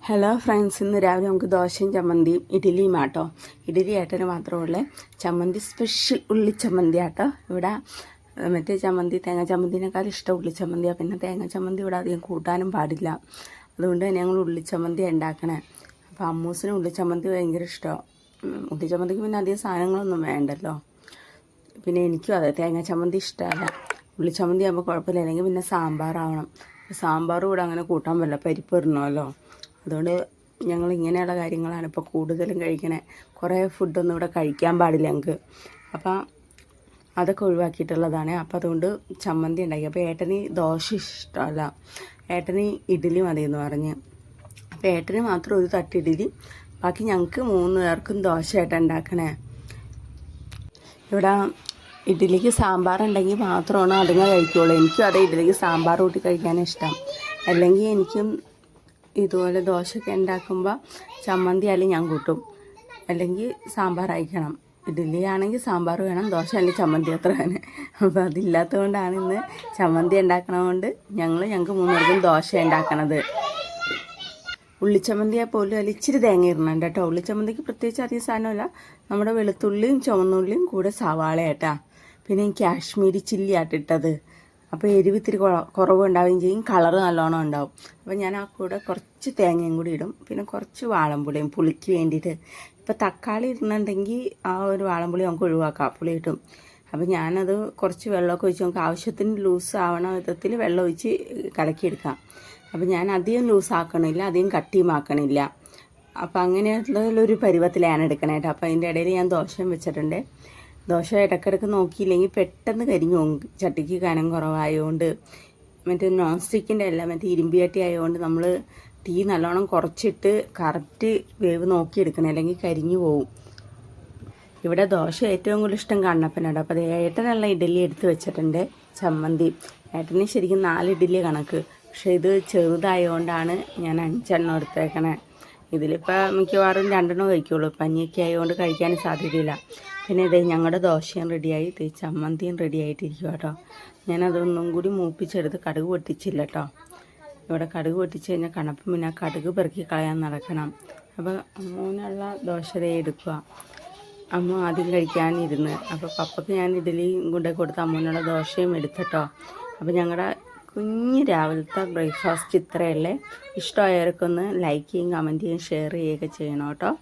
Hello friends, ഇന്ന് രാവിലെ നമുക്ക് ദോശയും ചമ്മന്തിയും ഇഡ്ഡലിയും ആട്ടോ. ഇഡ്ഡലി ഏട്ടന് മാത്രമുള്ള ചമ്മന്തി സ്പെഷ്യൽ ഉള്ളിച്ചമ്മന്തി ആട്ടോ. ഇവിടെ മറ്റേ ചമ്മന്തി തേങ്ങ ചമ്മന്തിനേക്കാൾ ഇഷ്ടം ഉള്ളിച്ചമ്മന്തിയാണ്. പിന്നെ തേങ്ങ ചമ്മന്തി ഇവിടെ അധികം കൂട്ടാനും പാടില്ല. അതുകൊണ്ട് തന്നെ ഞങ്ങൾ ഉള്ളിച്ചമ്മന്തി ഉണ്ടാക്കണേ. അപ്പോൾ അമ്മൂസിന് ഉള്ളിച്ചമ്മന്തി ഭയങ്കര ഇഷ്ടമാണ്. ഉള്ളിച്ചമ്മന്തിക്ക് പിന്നെ അധികം സാധനങ്ങളൊന്നും വേണ്ടല്ലോ. പിന്നെ എനിക്കും അതെ, തേങ്ങ ചമ്മന്തി ഇഷ്ടമല്ല. ഉള്ളിച്ചമ്മന്തി ആകുമ്പോൾ കുഴപ്പമില്ല. അല്ലെങ്കിൽ പിന്നെ സാമ്പാറാവണം. സാമ്പാറും കൂടെ അങ്ങനെ കൂട്ടാൻ പറ്റില്ല, പരിപ്പ് ഇടണമല്ലോ. അതുകൊണ്ട് ഞങ്ങൾ ഇങ്ങനെയുള്ള കാര്യങ്ങളാണ് ഇപ്പോൾ കൂടുതലും കഴിക്കണേ. കുറേ ഫുഡൊന്നും ഇവിടെ കഴിക്കാൻ പാടില്ല ഞങ്ങൾക്ക്. അപ്പം അതൊക്കെ ഒഴിവാക്കിയിട്ടുള്ളതാണ്. അപ്പോൾ അതുകൊണ്ട് ചമ്മന്തി ഉണ്ടാക്കി. അപ്പോൾ ഏട്ടന് ദോശ ഇഷ്ടമല്ല, ഏട്ടന് ഇഡ്ഡലി മതിയെന്ന് പറഞ്ഞ്. അപ്പോൾ ഏട്ടന് മാത്രം ഒരു തട്ട് ഇഡ്ഡലി, ബാക്കി ഞങ്ങൾക്ക് 3 പേർക്കും ദോശ ഏട്ടൻ ഉണ്ടാക്കണേ. ഇവിടെ ഇഡ്ഡലിക്ക് സാമ്പാർ ഉണ്ടെങ്കിൽ മാത്രമാണ് അതുങ്ങൾ കഴിക്കുകയുള്ളൂ. എനിക്കും അതേ, ഇഡ്ഡലിക്ക് സാമ്പാർ കൂട്ടി കഴിക്കാനും ഇഷ്ടം. അല്ലെങ്കിൽ എനിക്കും ഇതുപോലെ ദോശയൊക്കെ ഉണ്ടാക്കുമ്പോൾ ചമ്മന്തി ആയാലും ഞാൻ കൂട്ടും, അല്ലെങ്കിൽ സാമ്പാർ അയക്കണം. ഇഡ്ഡലി ആണെങ്കിൽ സാമ്പാർ വേണം, ദോശ അല്ലെങ്കിൽ ചമ്മന്തി അത്ര തന്നെ. അപ്പോൾ അതില്ലാത്തത് കൊണ്ടാണ് ഇന്ന് ചമ്മന്തി ഉണ്ടാക്കണതുകൊണ്ട് ഞങ്ങൾക്ക് 3 പേർക്കും ദോശ ഉണ്ടാക്കണത്. ഉള്ളിച്ചമ്മന്തിയാൽ പോലും അതിൽ ഇച്ചിരി തേങ്ങ ഇടണം കേട്ടോ. ഉള്ളിച്ചമ്മന്തിക്ക് പ്രത്യേകിച്ച് അധികം സാധനമില്ല. നമ്മുടെ വെളുത്തുള്ളിയും ചുവന്നുള്ളിയും കൂടെ സവാളയാട്ടാ. പിന്നെ കാശ്മീരി ചില്ലി ആട്ടിട്ടത്. അപ്പോൾ എരിവ് ഇത്തിരി കുറവ് ഉണ്ടാവുകയും ചെയ്യും, കളറ് നല്ലോണം ഉണ്ടാവും. അപ്പോൾ ഞാൻ ആ കൂടെ കുറച്ച് തേങ്ങയും കൂടി ഇടും, പിന്നെ കുറച്ച് വാളംപുളിയും പുളിക്ക് വേണ്ടിയിട്ട്. ഇപ്പോൾ തക്കാളി ഇടുന്നുണ്ടെങ്കിൽ ആ ഒരു വാളംപുളി നമുക്ക് ഒഴിവാക്കാം, പുളി ഇട്ടും. അപ്പോൾ ഞാനത് കുറച്ച് വെള്ളമൊക്കെ ഒഴിച്ച് നമുക്ക് ആവശ്യത്തിന് ലൂസ് ആവണ വിധത്തിൽ വെള്ളം ഒഴിച്ച് കലക്കിയെടുക്കാം. അപ്പോൾ ഞാൻ അധികം ലൂസ് ആക്കണില്ല, അധികം കട്ടിയും ആക്കണില്ല. അപ്പോൾ അങ്ങനെയുള്ളൊരു പരുവത്തിലാണ് എടുക്കണേ കേട്ടോ. അപ്പോൾ അതിൻ്റെ ഇടയിൽ ഞാൻ ദോശയും വെച്ചിട്ടുണ്ട്. ദോശ ഇടയ്ക്കിടയ്ക്ക് നോക്കിയില്ലെങ്കിൽ പെട്ടെന്ന് കരിഞ്ഞു പോകും, ചട്ടിക്ക് കനം കുറവായതുകൊണ്ട്. മറ്റേ നോൺ സ്റ്റിക്കിൻ്റെ അല്ല, മറ്റേ ഇരുമ്പിയട്ടി ആയതുകൊണ്ട് നമ്മൾ തീ നല്ലോണം കുറച്ചിട്ട് കറക്റ്റ് വേവ് നോക്കിയെടുക്കണം, അല്ലെങ്കിൽ കരിഞ്ഞു പോകും. ഇവിടെ ദോശ ഏറ്റവും കൂടുതൽ ഇഷ്ടം കണ്ണപ്പനാണ്. അപ്പോൾ ഏട്ടനുള്ള ഇഡ്ഡലി എടുത്ത് വെച്ചിട്ടുണ്ട്. ചമ്മന്തി ഏട്ടന് ശരിക്കും 4 ഇഡ്ഡലി കണക്ക്, പക്ഷേ ഇത് ചെറുതായതുകൊണ്ടാണ് ഞാൻ 5 എണ്ണം എടുത്തേക്കണേ. ഇതിലിപ്പോൾ മിക്കവാറും 2 എണ്ണം കഴിക്കുള്ളൂ, പനിയൊക്കെ ആയതുകൊണ്ട് കഴിക്കാനും സാധ്യതയില്ല. പിന്നെ ഇതേ ഞങ്ങളുടെ ദോശയും റെഡിയായി, ഇത് ചമ്മന്തിയും റെഡി ആയിട്ടിരിക്കും കേട്ടോ. ഞാനതൊന്നും കൂടി മൂപ്പിച്ചെടുത്ത് കടുക് പൊട്ടിച്ചില്ല കേട്ടോ. ഇവിടെ കടുക് പൊട്ടിച്ച് കഴിഞ്ഞാൽ കണപ്പം പിന്നെ കടുക് പെറുക്കി കളയാൻ നടക്കണം. അപ്പോൾ അമ്മൂനുള്ള ദോശ എടുക്കുക. അമ്മ ആദ്യം കഴിക്കാനിരുന്ന്, അപ്പോൾ പപ്പയ്ക്ക് ഞാൻ ഇഡ്ഡലിയും കൊണ്ടേ കൊടുത്ത് അമ്മൂനുള്ള ദോശയും എടുത്തിട്ടോ. അപ്പോൾ ഞങ്ങളുടെ കുഞ്ഞ് രാവിലത്തെ ബ്രേക്ക്ഫാസ്റ്റ് ഇത്രയല്ലേ. ഇഷ്ടമായവർക്കൊന്ന് ലൈക്ക് ചെയ്യും, കമൻറ്റ് ചെയ്യും, ഷെയർ ചെയ്യുകയൊക്കെ ചെയ്യണം കേട്ടോ.